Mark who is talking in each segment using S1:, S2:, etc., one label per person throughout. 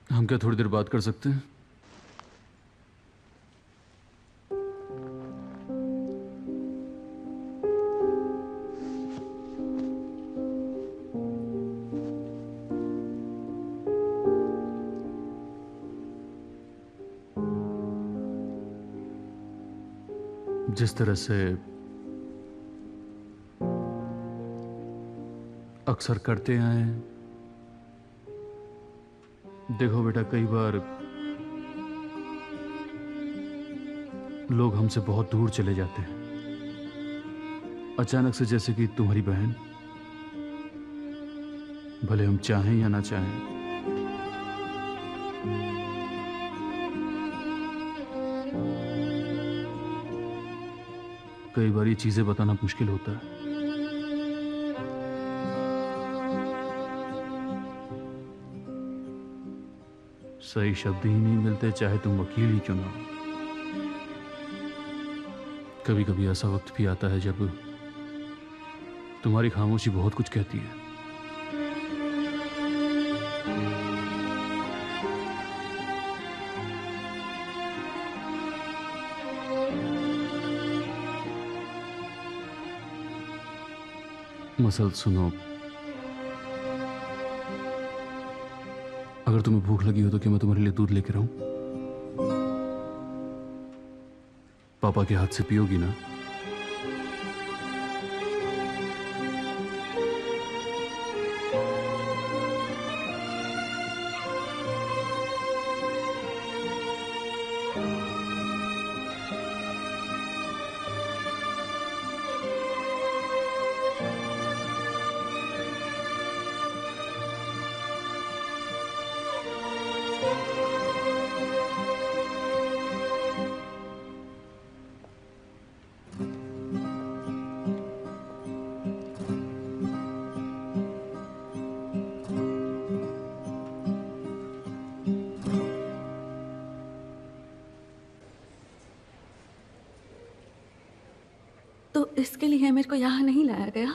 S1: हम क्या थोड़ी देर बात कर सकते हैं? जिस तरह से अक्सर करते आए हैं। देखो बेटा, कई बार लोग हमसे बहुत दूर चले जाते हैं अचानक से, जैसे कि तुम्हारी बहन। भले हम चाहें या ना चाहें। कई बार ये चीजें बताना मुश्किल होता है। सही शब्द ही नहीं मिलते, चाहे तुम वकील ही क्यों ना हो। कभी कभी ऐसा वक्त भी आता है जब तुम्हारी खामोशी बहुत कुछ कहती है। मसल सुनो, अगर तुम्हें भूख लगी हो तो क्या मैं तुम्हारे लिए दूध लेकर आऊं? पापा के हाथ से पियोगी ना?
S2: तो इसके लिए मेरे को यहाँ नहीं लाया गया?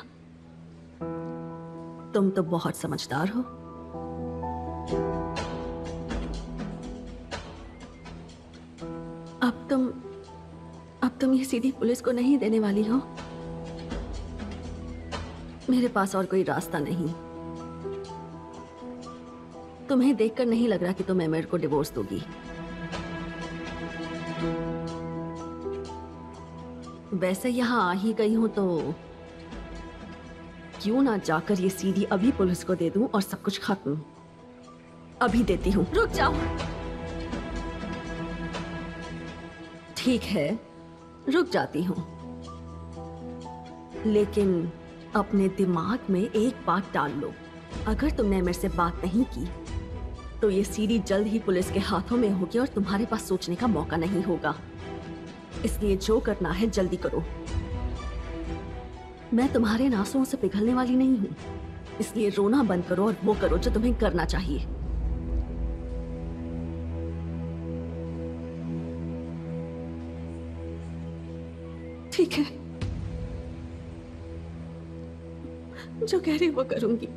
S2: तुम तो बहुत समझदार हो। अब तुम ये सीधी पुलिस को नहीं देने वाली हो? मेरे पास और कोई रास्ता नहीं। तुम्हें देखकर नहीं लग रहा कि तुम एमिर को डिवोर्स दोगी। वैसे यहाँ आ ही गई हूं तो क्यों ना जाकर ये सीडी अभी पुलिस को दे दूं और सब कुछ खत्म। अभी देती हूं। रुक जाओ। ठीक है, रुक जाती हूं, लेकिन अपने दिमाग में एक बात डाल लो। अगर तुमने मेरे से बात नहीं की तो ये सीडी जल्द ही पुलिस के हाथों में होगी और तुम्हारे पास सोचने का मौका नहीं होगा। इसलिए जो करना है जल्दी करो। मैं तुम्हारे इन आंसुओं से पिघलने वाली नहीं हूं, इसलिए रोना बंद करो और वो करो जो तुम्हें करना चाहिए। ठीक है, जो कह रही वो करूंगी।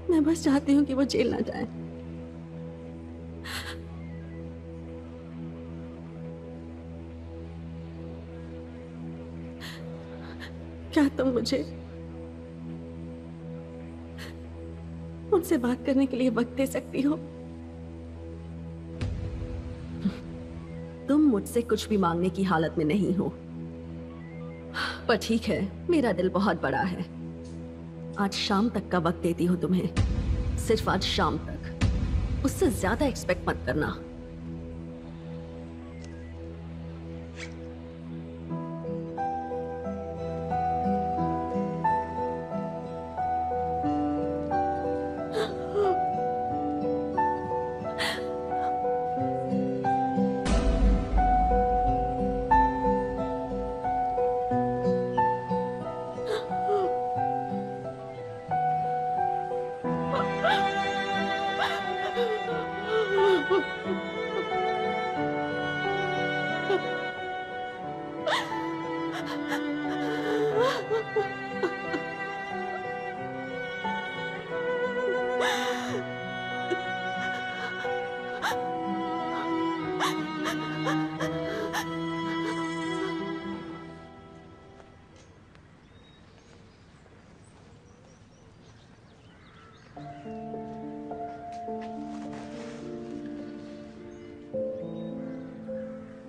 S2: मैं बस चाहती हूँ कि वो जेल ना जाए। क्या तुम मुझे उनसे बात करने के लिए वक्त दे सकती हो? तुम मुझसे कुछ भी मांगने की हालत में नहीं हो, पर ठीक है, मेरा दिल बहुत बड़ा है। आज शाम तक का वक्त देती हूँ तुम्हें, सिर्फ आज शाम तक। उससे ज्यादा एक्सपेक्ट मत करना।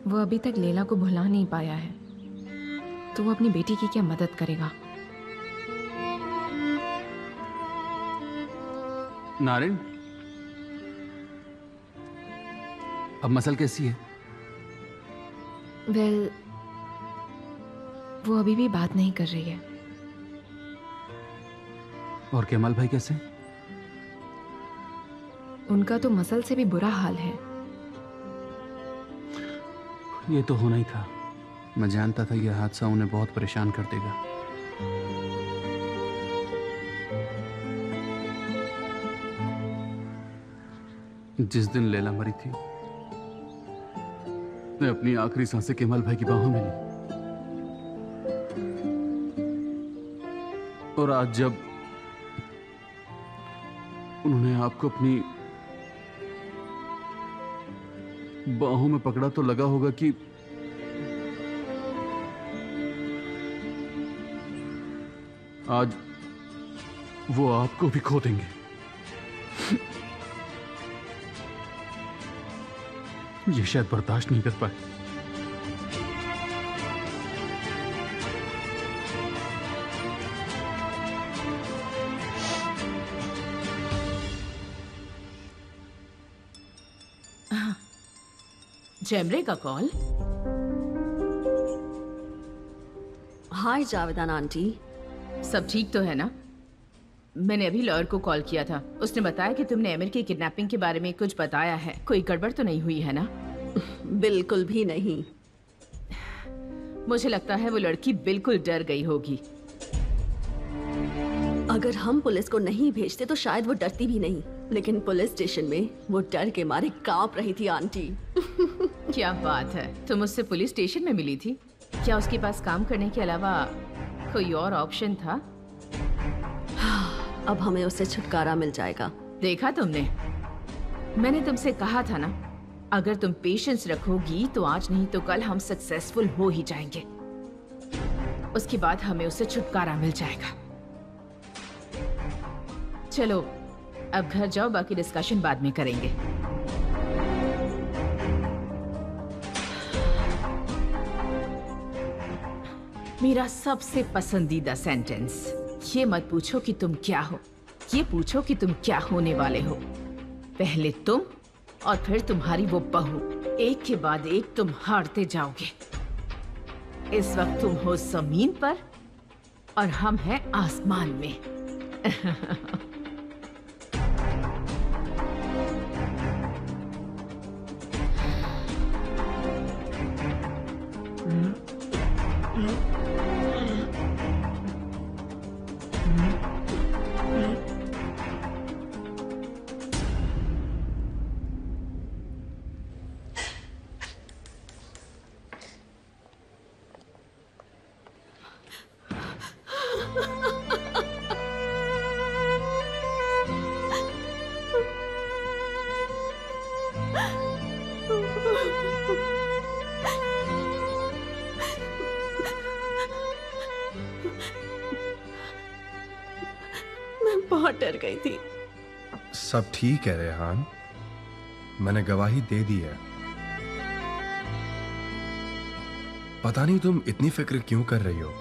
S3: वो अभी तक लैला को भुला नहीं पाया है, तो वो अपनी बेटी की क्या मदद करेगा?
S1: नारिन, अब मसल कैसी है?
S3: वेल, वो अभी भी बात नहीं कर रही है।
S1: और केमाल भाई कैसे?
S3: उनका तो मसल से भी बुरा हाल है।
S1: ये तो होना ही था। मैं जानता था यह हादसा उन्हें बहुत परेशान कर देगा। जिस दिन लैला मरी थी, मैं अपनी आखिरी सांसें केमाल भाई की बाहों में ली। और आज जब उन्होंने आपको अपनी बाहों में पकड़ा तो लगा होगा कि आज वो आपको भी खो देंगे। ये शायद बर्दाश्त नहीं कर पाए।
S4: जैमरे का कॉल?
S2: हाय जावेदान आंटी।
S4: सब ठीक तो है ना? मैंने अभी लॉयर को कॉल किया था। उसने बताया कि तुमने एमिर की किडनैपिंग के बारे में कुछ बताया है। कोई गड़बड़ तो नहीं हुई है ना?
S2: बिल्कुल भी नहीं।
S4: मुझे लगता है वो लड़की बिल्कुल डर गई होगी।
S2: अगर हम पुलिस को नहीं भेजते तो शायद वो डरती भी नहीं, लेकिन पुलिस स्टेशन में वो डर के मारे कांप रही थी आंटी।
S4: क्या बात है, तुम उससे पुलिस स्टेशन में मिली थी? क्या उसके पास काम करने के अलावा कोई और ऑप्शन था?
S2: अब हमें उससे छुटकारा मिल जाएगा।
S4: देखा तुमने, मैंने तुमसे कहा था ना, अगर तुम पेशेंस रखोगी तो आज नहीं तो कल हम सक्सेसफुल हो ही जाएंगे। उसके बाद हमें उससे छुटकारा मिल जाएगा। चलो अब घर जाओ, बाकी डिस्कशन बाद में करेंगे। मेरा सबसे पसंदीदा सेंटेंस, ये मत पूछो कि तुम क्या हो, ये पूछो कि तुम क्या होने वाले हो। पहले तुम और फिर तुम्हारी वो बहू, एक के बाद एक तुम हारते जाओगे। इस वक्त तुम हो जमीन पर और हम हैं आसमान में।
S2: डर गई थी।
S5: सब ठीक है रेहान, मैंने गवाही दे दी है। पता नहीं तुम इतनी फिक्र क्यों कर रही हो,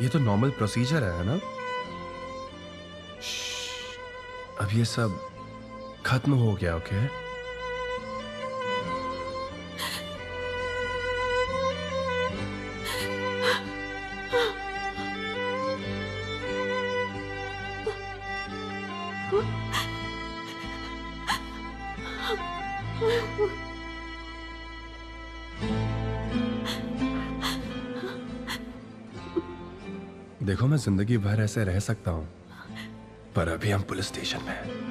S5: ये तो नॉर्मल प्रोसीजर है ना। अब ये सब खत्म हो गया, ओके? देखो, मैं जिंदगी भर ऐसे रह सकता हूं, पर अभी हम पुलिस स्टेशन में हैं।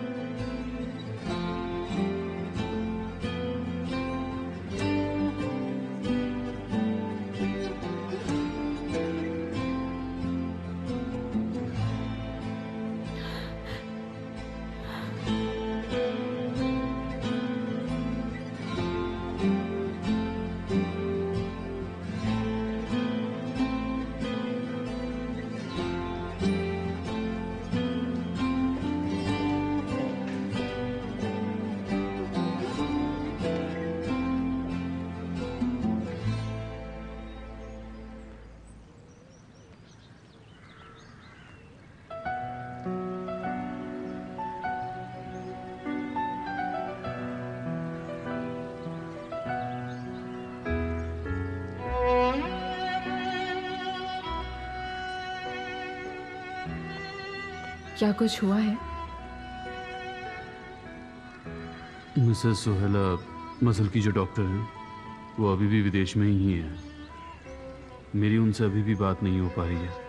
S3: क्या कुछ हुआ है?
S1: मिसेस सुहेला मसल की जो डॉक्टर हैं वो अभी भी विदेश में ही हैं। मेरी उनसे अभी भी बात नहीं हो पा रही है।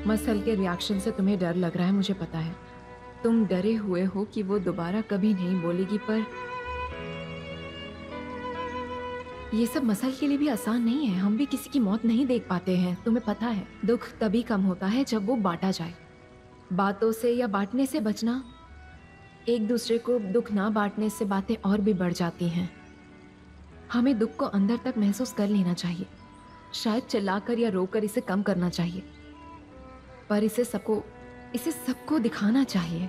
S3: मसल के रिएक्शन से तुम्हें डर लग रहा है, मुझे पता है। तुम डरे हुए हो कि वो दोबारा कभी नहीं बोलेगी, पर ये सब मसल के लिए भी आसान नहीं है। हम भी किसी की मौत नहीं देख पाते हैं, तुम्हें पता है। दुख तभी कम होता है जब वो बांटा जाए। बातों से या बांटने से बचना, एक दूसरे को दुख ना बांटने से बातें और भी बढ़ जाती हैं। हमें दुख को अंदर तक महसूस कर लेना चाहिए, शायद चिल्लाकर या रोकर इसे कम करना चाहिए, पर इसे सबको दिखाना चाहिए।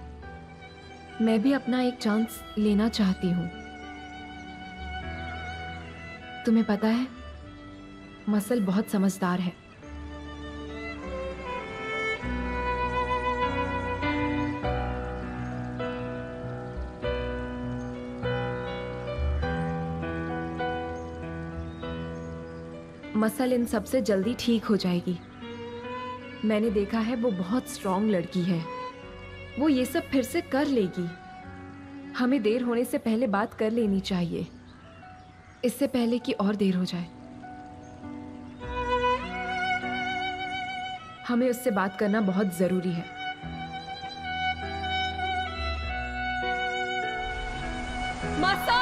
S3: मैं भी अपना एक चांस लेना चाहती हूँ। तुम्हें पता है, मसल बहुत समझदार है। मसल इन सबसे जल्दी ठीक हो जाएगी। मैंने देखा है, वो बहुत स्ट्रांग लड़की है। वो ये सब फिर से कर लेगी। हमें देर होने से पहले बात कर लेनी चाहिए, इससे पहले कि और देर हो जाए। हमें उससे बात करना बहुत जरूरी है। मसल!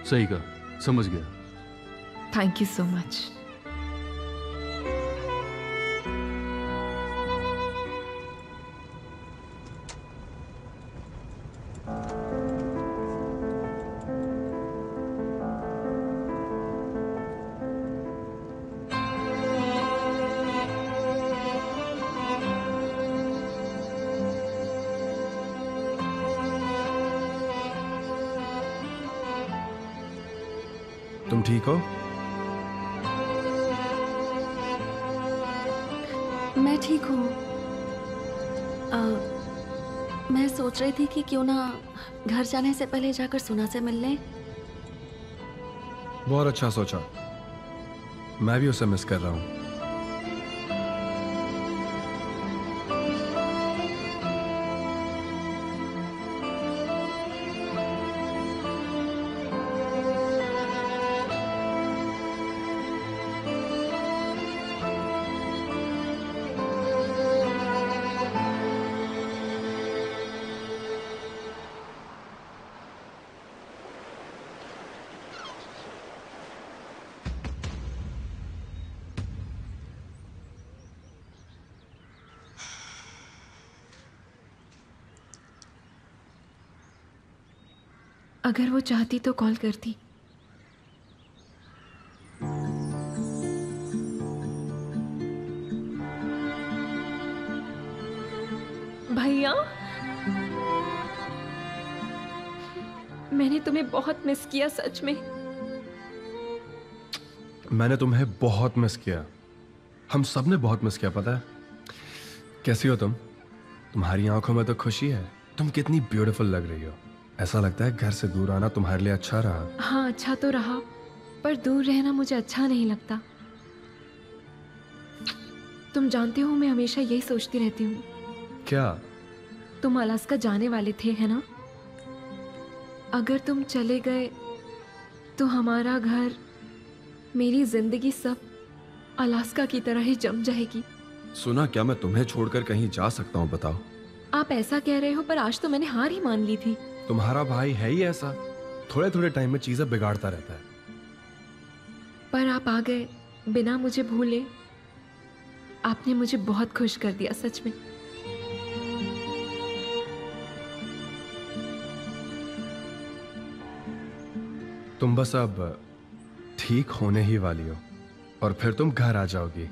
S1: सही कहा, समझ गया।
S3: Thank you so much.
S5: तुम ठीक हो?
S2: मैं ठीक हूँ। मैं सोच रही थी कि क्यों ना घर जाने से पहले जाकर सुना से मिल लें।
S5: बहुत अच्छा सोचा, मैं भी उसे मिस कर रहा हूँ।
S3: अगर वो चाहती तो कॉल करती। भैया, मैंने तुम्हें बहुत मिस किया सच में।
S5: मैंने तुम्हें बहुत मिस किया। हम सब ने बहुत मिस किया, पता है? कैसी हो तुम? तुम्हारी आंखों में तो खुशी है। तुम कितनी ब्यूटीफुल लग रही हो। ऐसा लगता है घर से दूर आना तुम्हारे लिए अच्छा रहा।
S3: हाँ, अच्छा तो रहा, पर दूर रहना मुझे अच्छा नहीं लगता। तुम जानते हो मैं हमेशा यही सोचती रहती हूँ।
S5: क्या?
S3: तुम अलास्का जाने वाले थे, है ना? अगर तुम चले गए तो हमारा घर, मेरी जिंदगी सब अलास्का की तरह ही जम जाएगी।
S5: सुना, क्या मैं तुम्हें छोड़कर कहीं जा सकता हूँ? बताओ।
S3: आप ऐसा कह रहे हो, पर आज तो मैंने हार ही मान ली थी।
S5: तुम्हारा भाई है ही ऐसा, थोड़े थोड़े टाइम में चीजें बिगाड़ता रहता है।
S3: पर आप आ गए बिना मुझे भूले। आपने मुझे बहुत खुश कर दिया सच में।
S5: तुम बस अब ठीक होने ही वाली हो और फिर तुम घर आ जाओगी।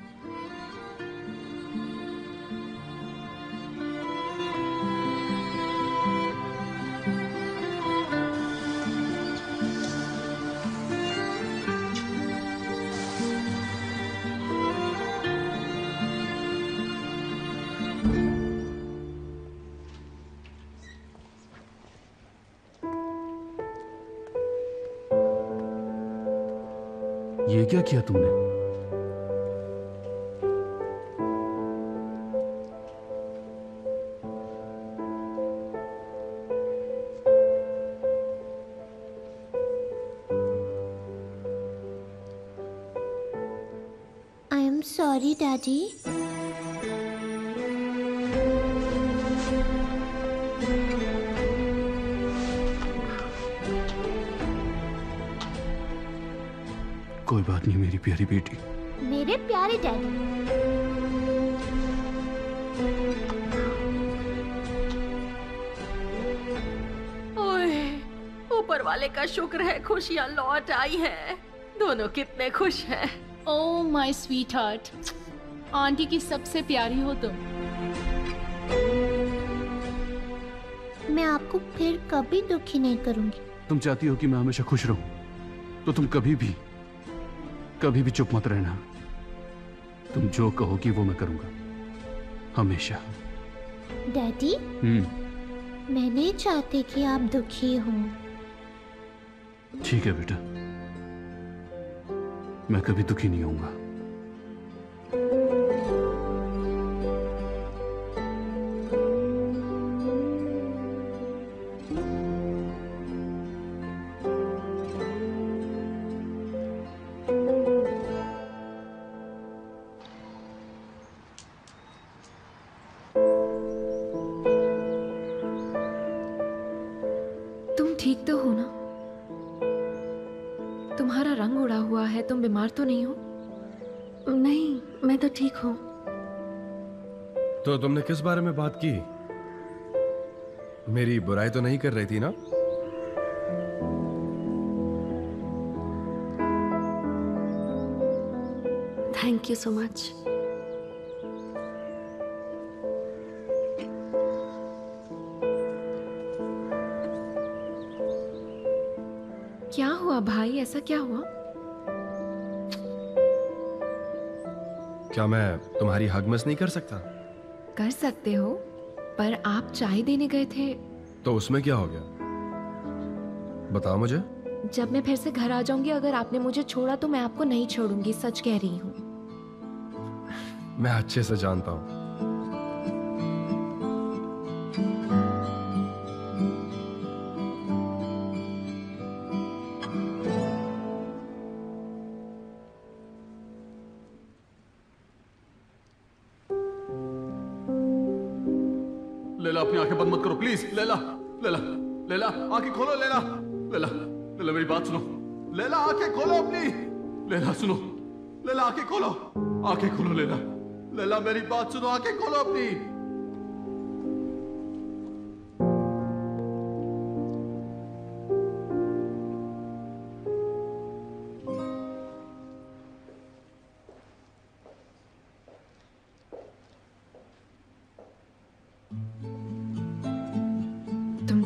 S1: ये क्या किया तुमने?
S6: I am sorry, Daddy.
S1: कोई बात नहीं मेरी प्यारी बेटी।
S6: मेरे प्यारे डैडी।
S2: ओए, ऊपर वाले का शुक्र है खुशियां लौट आई हैं। दोनों कितने खुश हैं।
S7: Oh my sweet heart, aunty की सबसे प्यारी हो तुम।
S6: मैं आपको फिर कभी दुखी नहीं करूंगी।
S1: तुम चाहती हो कि मैं हमेशा खुश रहूं, तो तुम कभी भी चुप मत रहना। तुम जो कहोगी वो मैं करूंगा, हमेशा।
S6: डैडी, मैं नहीं चाहती कि आप दुखी हों।
S1: ठीक है बेटा, मैं कभी दुखी नहीं होऊंगा।
S3: तुम ठीक तो हो ना? तुम्हारा रंग उड़ा हुआ है, तुम बीमार तो नहीं हो?
S2: नहीं, मैं तो ठीक हूँ।
S5: तो तुमने किस बारे में बात की? मेरी बुराई तो नहीं कर रही थी ना?
S2: Thank you so much.
S3: क्या हुआ भाई, ऐसा क्या हुआ?
S5: क्या मैं तुम्हारी हग मिस नहीं कर सकता?
S3: कर सकते हो, पर आप चाय देने गए थे।
S5: तो उसमें क्या हो गया? बताओ मुझे।
S3: जब मैं फिर से घर आ जाऊंगी, अगर आपने मुझे छोड़ा तो मैं आपको नहीं छोड़ूंगी, सच कह रही हूँ।
S5: मैं अच्छे से जानता हूं।
S1: लैला, अपनी आंखें बंद मत करो प्लीज। लैला, लैला, लैला, आंखें खोलो। लैला, लैला, लैला, मेरी बात सुनो। लैला, आंखें खोलो अपनी। लैला सुनो, लैला आंखें खोलो, आंखें खोलो। लैला, लैला, मेरी बात सुनो, आंखें खोलो अपनी।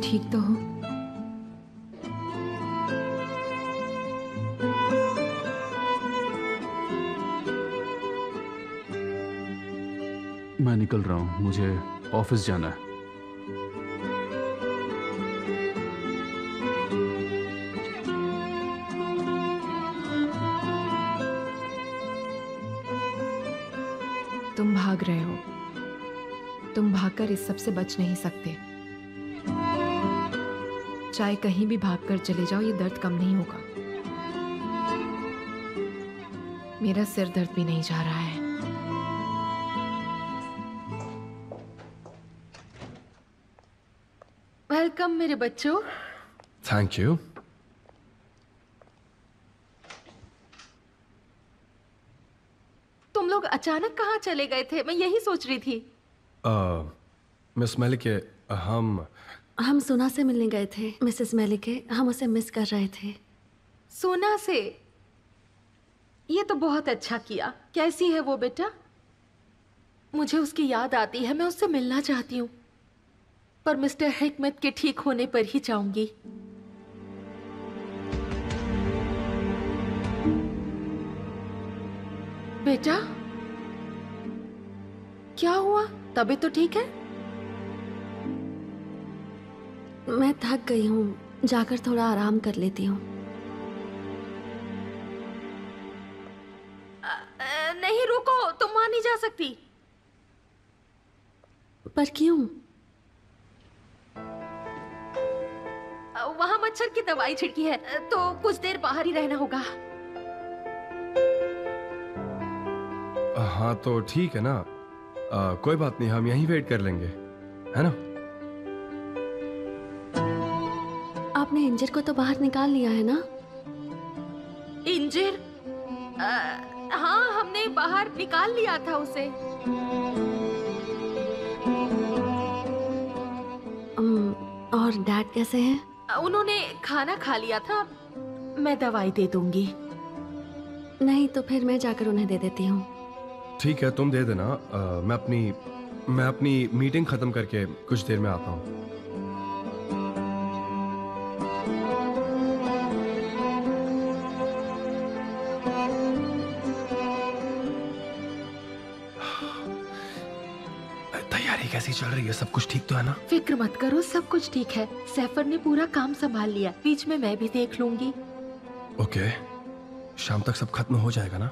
S3: ठीक तो हो?
S1: मैं निकल रहा हूँ, मुझे ऑफिस जाना है।
S3: तुम भाग रहे हो। तुम भागकर इस सब से बच नहीं सकते। चाहे कहीं भी भागकर चले जाओ, ये दर्द कम नहीं होगा। मेरा सिर दर्द भी नहीं जा रहा है।
S7: वेलकम मेरे बच्चों।
S5: Thank you.
S2: तुम लोग अचानक कहाँ चले गए थे? मैं यही सोच रही थी।
S5: मिस मलिके, हम
S2: सोना से मिलने गए थे मिसेस मलिके। हम उसे मिस कर रहे थे। सोना से? ये तो बहुत अच्छा किया। कैसी है वो बेटा? मुझे उसकी याद आती है, मैं उससे मिलना चाहती हूँ, पर मिस्टर हिकमत के ठीक होने पर ही जाऊंगी। बेटा, क्या हुआ? तबीयत तो ठीक है? मैं थक गई हूँ, जाकर थोड़ा आराम कर लेती हूँ। नहीं रुको, तुम वहां नहीं जा सकती। पर क्यों? वहां मच्छर की दवाई छिड़की है, तो कुछ देर बाहर ही रहना होगा।
S5: हाँ तो ठीक है ना। कोई बात नहीं, हम यहीं वेट कर लेंगे, है ना?
S2: आपने इंजर को तो बाहर निकाल लिया है ना? इंजर? हाँ, हमने बाहर निकाल लिया था उसे। और डैड कैसे हैं? उन्होंने खाना खा लिया था। मैं दवाई दे दूंगी। नहीं तो फिर मैं जाकर उन्हें दे देती हूँ।
S5: ठीक है, तुम दे देना। मैं अपनी मीटिंग खत्म करके कुछ देर में आता हूँ। तैयारी कैसी चल रही है? सब कुछ ठीक तो है ना?
S2: फिक्र मत करो, सब कुछ ठीक है। सैफर ने पूरा काम संभाल लिया, बीच में मैं भी देख लूंगी।
S5: ओके, शाम तक सब खत्म हो जाएगा ना?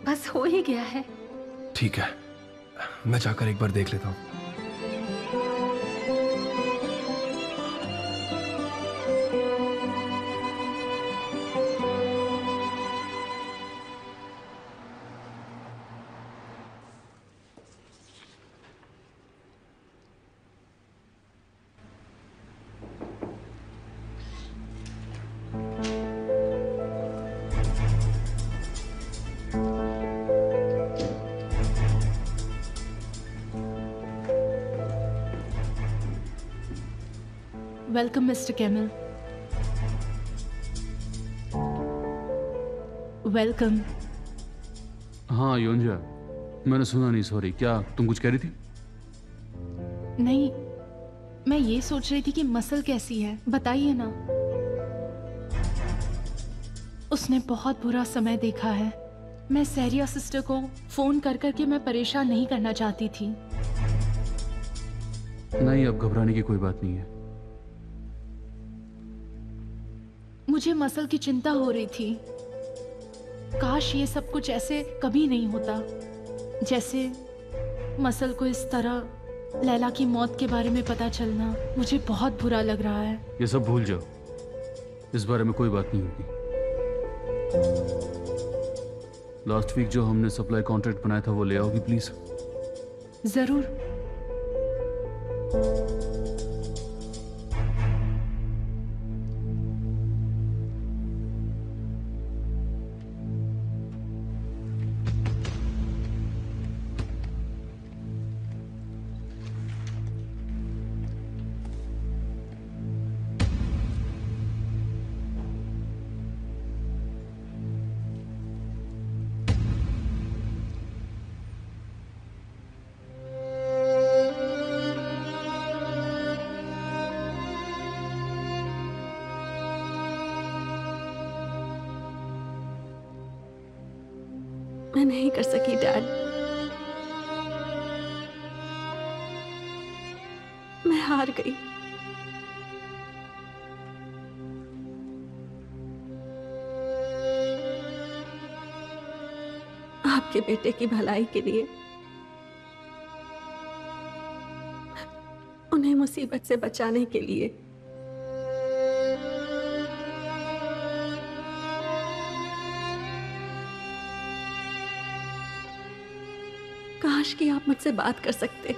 S2: बस हो ही गया है।
S5: ठीक है, मैं जाकर एक बार देख लेता हूँ।
S7: Welcome mister camel. वेलकम।
S1: हाँ योंजा, मैंने सुना नहीं, सॉरी। क्या तुम कुछ कह रही थी?
S7: नहीं, मैं ये सोच रही थी कि मसल कैसी है, बताइए ना। उसने बहुत बुरा समय देखा है। मैं सैरिया सिस्टर को फोन कर करके मैं परेशान नहीं करना चाहती थी।
S1: नहीं, अब घबराने की कोई बात नहीं है।
S7: मुझे मसल की चिंता हो रही थी। काश ये सब कुछ ऐसे कभी नहीं होता। जैसे मसल को इस तरह लैला की मौत के बारे में पता चलना मुझे बहुत बुरा लग रहा है।
S1: ये सब भूल जाओ, इस बारे में कोई बात नहीं होगी। लास्ट वीक जो हमने सप्लाई कॉन्ट्रैक्ट बनाया था वो ले आओगी प्लीज?
S7: जरूर।
S2: मैं नहीं कर सकी डैड। मैं हार गई। आपके बेटे की भलाई के लिए उन्हें मुसीबत से बचाने के लिए काश कि आप मुझसे बात कर सकते।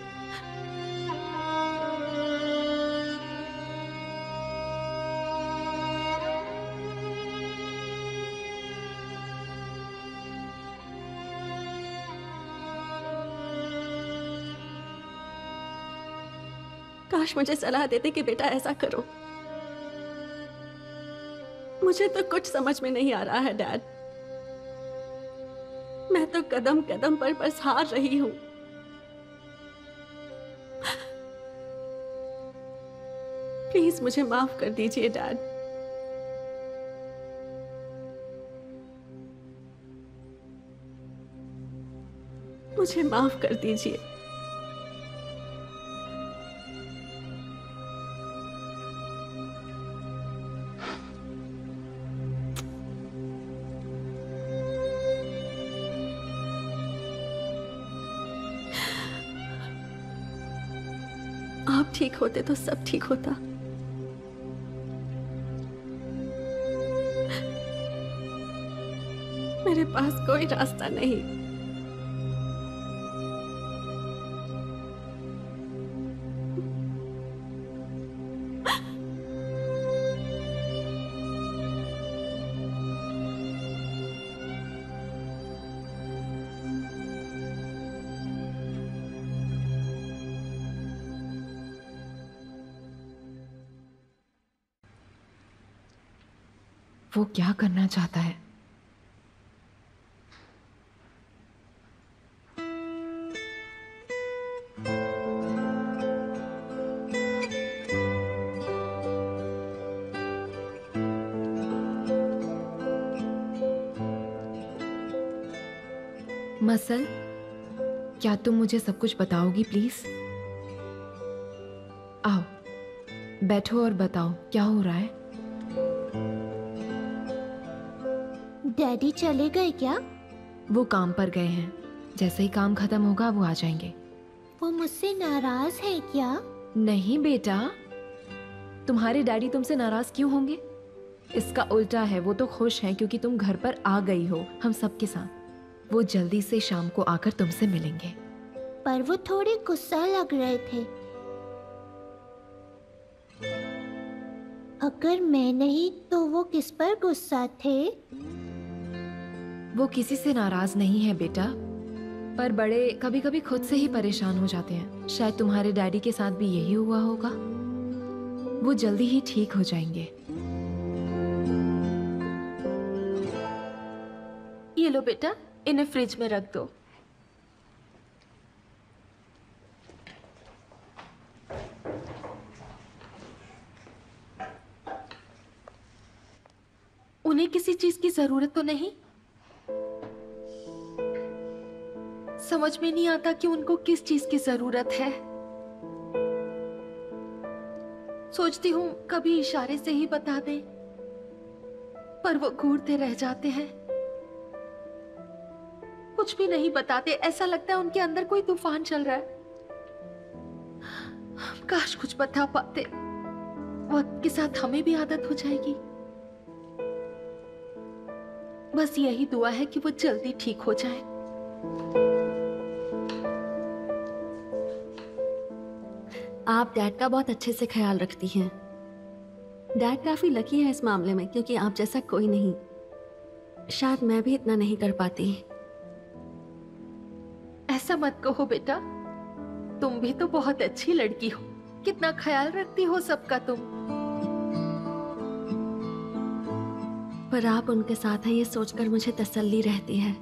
S2: काश मुझे सलाह देते कि बेटा ऐसा करो। मुझे तो कुछ समझ में नहीं आ रहा है डैड। मैं तो कदम कदम पर बस हार रही हूं। प्लीज मुझे माफ कर दीजिए डैड। मुझे माफ कर दीजिए। आप ठीक होते तो सब ठीक होता। मेरे पास कोई रास्ता नहीं।
S3: वो क्या करना चाहता है? मसल, क्या तुम मुझे सब कुछ बताओगी प्लीज? आओ, बैठो और बताओ क्या हो रहा है।
S6: डैडी चले गए क्या?
S3: वो काम पर गए हैं। जैसे ही काम खत्म होगा वो आ जाएंगे।
S6: वो मुझसे नाराज है क्या?
S3: नहीं बेटा, तुम्हारे डैडी तुमसे नाराज क्यों होंगे? इसका उल्टा है, वो तो खुश हैं क्योंकि तुम घर पर आ गई हो हम सबके साथ। वो जल्दी से शाम को आकर तुमसे मिलेंगे।
S6: पर वो थोड़े गुस्सा लग रहे थे। अगर मैं नहीं तो वो किस पर गुस्सा थे?
S3: वो किसी से नाराज नहीं है बेटा, पर बड़े कभी कभी खुद से ही परेशान हो जाते हैं। शायद तुम्हारे डैडी के साथ भी यही हुआ होगा। वो जल्दी ही ठीक हो जाएंगे।
S2: ये लो बेटा, इन्हें फ्रिज में रख दो। उन्हें किसी चीज की जरूरत तो नहीं? समझ में नहीं आता कि उनको किस चीज की जरूरत है। सोचती हूँ कभी इशारे से ही बता दें, पर वो घूरते रह जाते हैं, कुछ भी नहीं बताते। ऐसा लगता है उनके अंदर कोई तूफान चल रहा है। काश कुछ बता पाते, वक्त के साथ हमें भी आदत हो जाएगी। बस यही दुआ है कि वो जल्दी ठीक हो जाए। आप डैड का बहुत अच्छे से ख्याल रखती हैं। डैड काफी लकी है इस मामले में, क्योंकि आप जैसा कोई नहीं। शायद मैं भी इतना नहीं कर पाती। ऐसा मत कहो बेटा, तुम भी तो बहुत अच्छी लड़की हो। कितना ख्याल रखती हो सबका तुम। पर आप उनके साथ हैं ये सोचकर मुझे तसल्ली रहती है।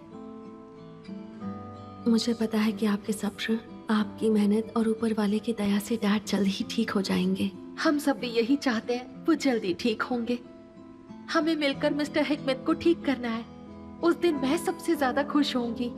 S2: मुझे पता है कि आपके सब्र, आपकी मेहनत और ऊपर वाले की दया से डैड जल्द ही ठीक हो जाएंगे। हम सब भी यही चाहते हैं, वो जल्दी ठीक होंगे। हमें मिलकर मिस्टर हिकमत को ठीक करना है।
S3: उस दिन मैं सबसे ज्यादा खुश होंगी।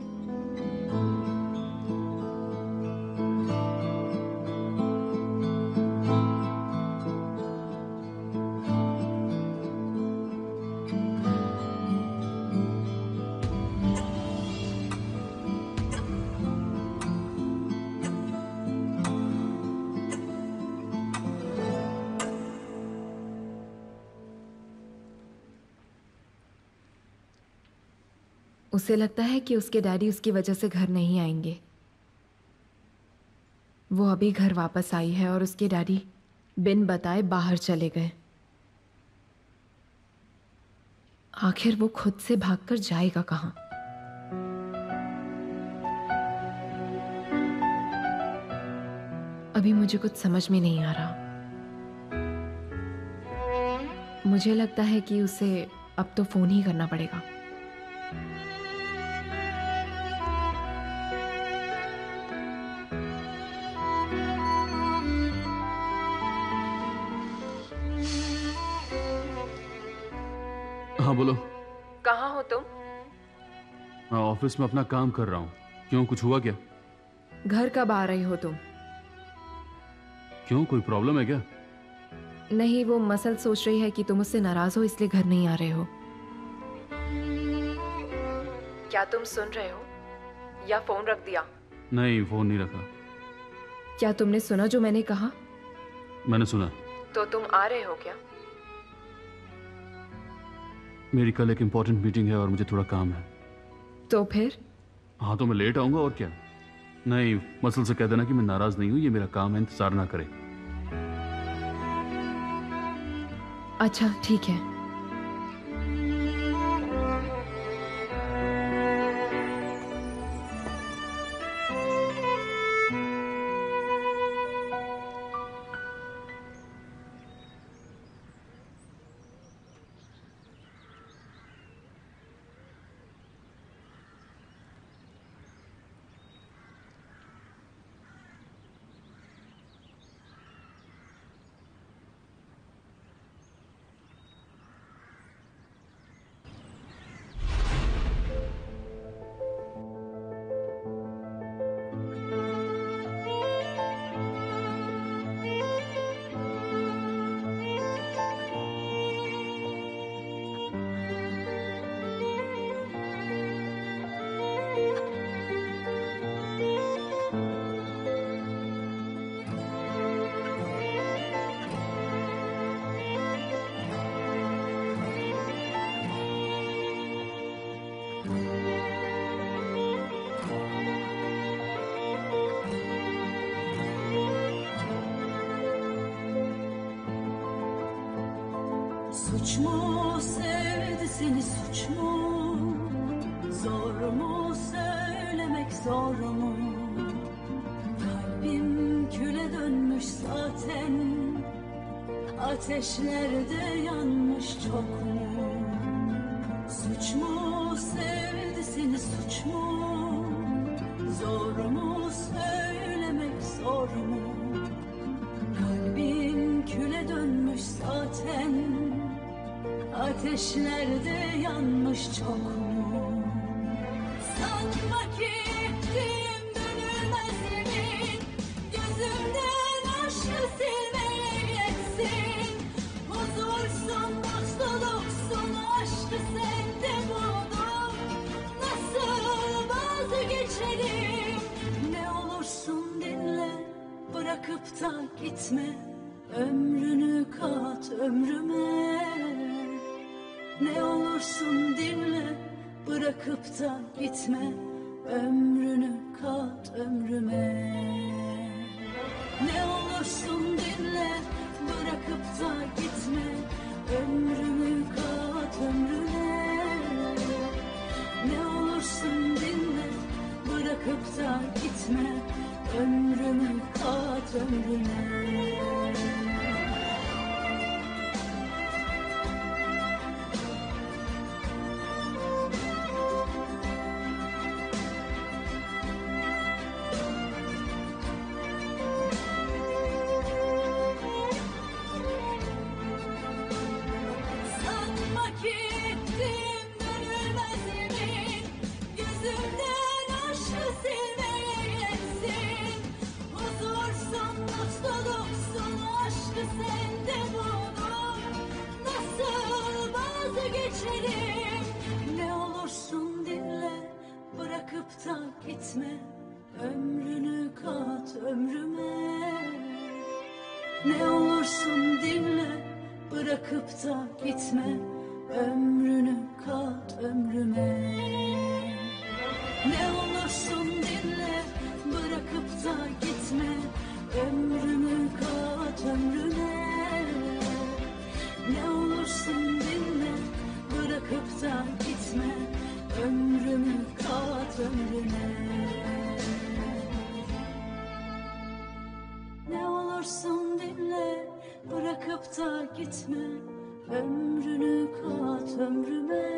S3: उसे लगता है कि उसके डैडी उसकी वजह से घर नहीं आएंगे। वो अभी घर वापस आई है और उसके डैडी बिन बताए बाहर चले गए। आखिर वो खुद से भागकर जाएगा कहाँ? अभी मुझे कुछ समझ में नहीं आ रहा। मुझे लगता है कि उसे अब तो फोन ही करना पड़ेगा।
S1: हाँ बोलो।
S3: कहाँ हो तुम?
S1: मैं ऑफिस में अपना काम कर रहा हूँ। क्यों, कुछ हुआ क्या?
S3: घर कब आ रही हो तुम?
S1: क्यों, कोई प्रॉब्लम है क्या?
S3: नहीं, वो मसल सोच रही है कि तुम उससे नाराज हो इसलिए घर नहीं आ रहे हो। क्या तुम सुन रहे हो या फोन रख दिया?
S1: नहीं, फोन नहीं रखा।
S3: क्या तुमने सुना जो मैंने कहा?
S1: मैंने सुना।
S3: तो तुम आ रहे हो क्या?
S1: मेरी कल एक इम्पोर्टेंट मीटिंग है और मुझे थोड़ा काम है।
S3: तो फिर?
S1: हाँ तो मैं लेट आऊंगा और क्या। नहीं, मसल से कह देना कि मैं नाराज नहीं हूं, ये मेरा काम है, इंतजार ना करे।
S3: अच्छा ठीक है।
S8: Suç mu sevdi seni, suç mu? Zor mu söylemek, zor mu? Kalbim küle dönmüş zaten, ateşlerde yanmış çok mu? Suç mu sevdi seni, suç mu? Zor mu söylemek, zor mu? Kalbim küle dönmüş zaten, ateşlerde yanmış çok mu? Sanma ki gittim dönülmez yemin, gözümden aşkı silmeye yetsin. Huzursun, mutluluksun, aşkı sende buldum. Nasıl vazgeçelim? Ne olursun dinle, bırakıp da gitme. Ömrünü kat ömrüme. Ne olursun dinle, bırakıp da gitme. Ömrünü kat ömrüme. Ne olursun dinle, bırakıp da gitme. Ömrümü kat ömrüne. Ne olursun dinle, bırakıp da gitme. Ömrümü kat ömrüne. Sanma ki gittim dönülmez yemin, ömrüme. Ne olursun dinle, bırakıp da gitme, ömrünü kat ömrüme. Ne olursun dinle, bırakıp da gitme, ömrümü kat ömrüme. Ne olursun dinle, bırakıp da gitme, ömrümü kat ömrüme. Ne olursun dinle, bırakıp da gitme, ömrünü kat ömrüme.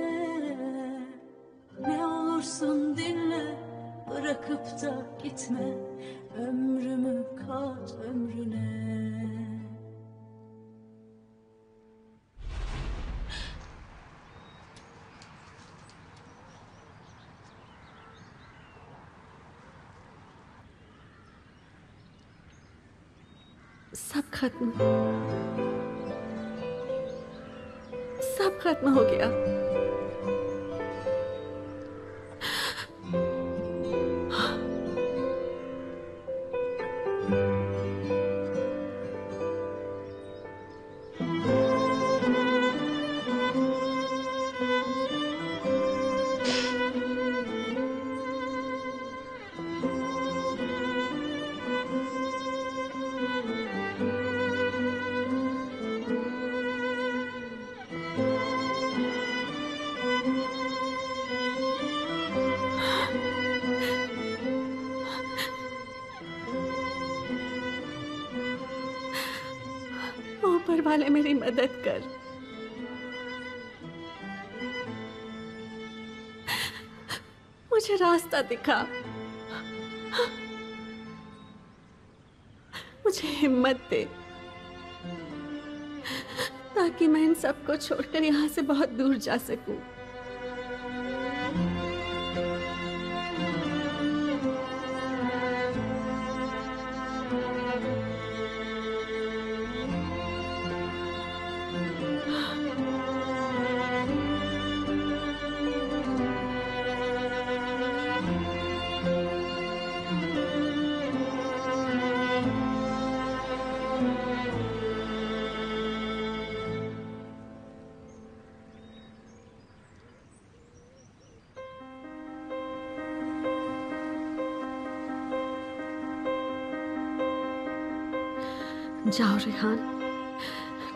S8: Ne olursun dinle, bırakıp da gitme, ömrümü kat ömrüne.
S2: सब खत्म, सब खत्म हो गया। ऊपर वाले मेरी मदद कर। मुझे रास्ता दिखा, मुझे हिम्मत दे, ताकि मैं इन सबको छोड़कर यहाँ से बहुत दूर जा सकूं। जाओ रेहान,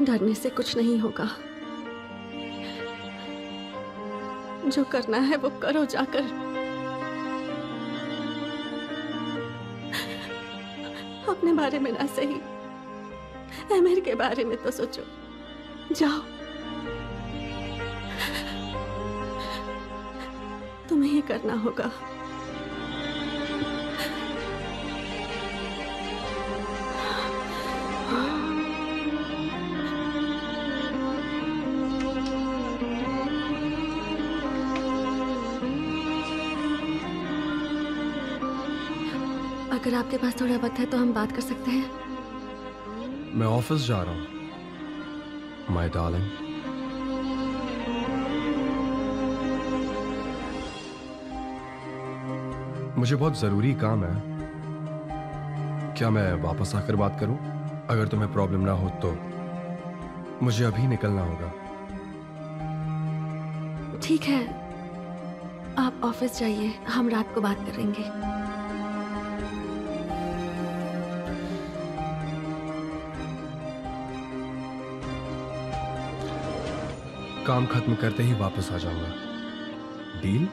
S2: डरने से कुछ नहीं होगा। जो करना है वो करो जाकर। अपने बारे में ना सही, अमीर के बारे में तो सोचो। जाओ, तुम्हें ये करना होगा। अगर आपके पास थोड़ा वक्त है तो हम बात कर सकते हैं।
S5: मैं ऑफिस जा रहा हूं, माय डार्लिंग। मुझे बहुत जरूरी काम है। क्या मैं वापस आकर बात करूं? अगर तुम्हें प्रॉब्लम ना हो तो मुझे अभी निकलना होगा।
S2: ठीक है, आप ऑफिस जाइए, हम रात को बात करेंगे।
S5: काम खत्म करते ही वापस आ जाऊंगा। डील?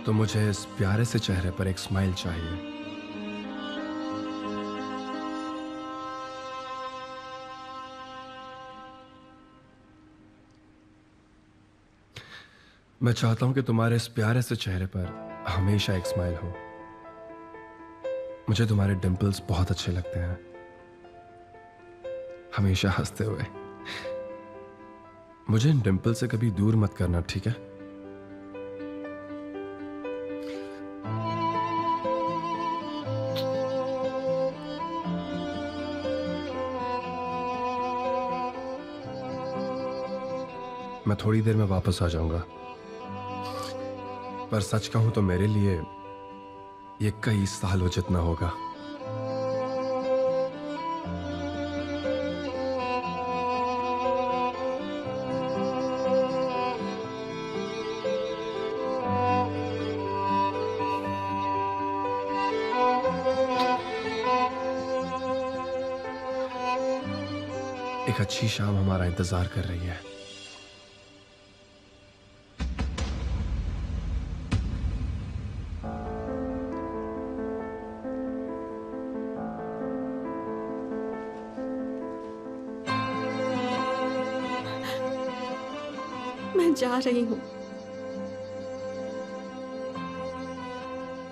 S5: तो मुझे इस प्यारे से चेहरे पर एक स्माइल चाहिए। मैं चाहता हूं कि तुम्हारे इस प्यारे से चेहरे पर हमेशा एक स्माइल हो। मुझे तुम्हारे डिंपल्स बहुत अच्छे लगते हैं, हमेशा हंसते हुए। मुझे इन डिंपल से कभी दूर मत करना, ठीक है? मैं थोड़ी देर में वापस आ जाऊंगा। पर सच कहूं तो मेरे लिए ये कई सालों जितना होगा। एक अच्छी शाम हमारा इंतजार कर रही है।
S2: मैं जा रही हूँ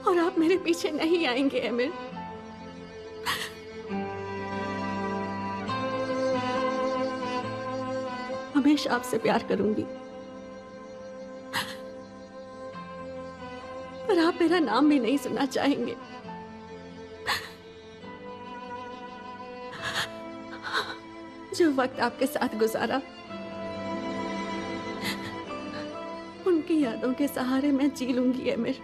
S2: और आप मेरे पीछे नहीं आएंगे एमिर। हमेशा आपसे प्यार करूंगी, पर आप मेरा नाम भी नहीं सुनना चाहेंगे। जो वक्त आपके साथ गुजारा, उनकी यादों के सहारे मैं जी लूंगी एमिर।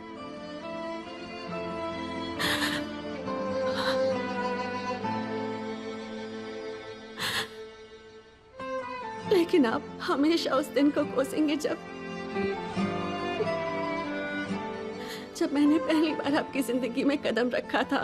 S2: लेकिन आप हमेशा उस दिन को कोसेंगे जब मैंने पहली बार आपकी जिंदगी में कदम रखा था।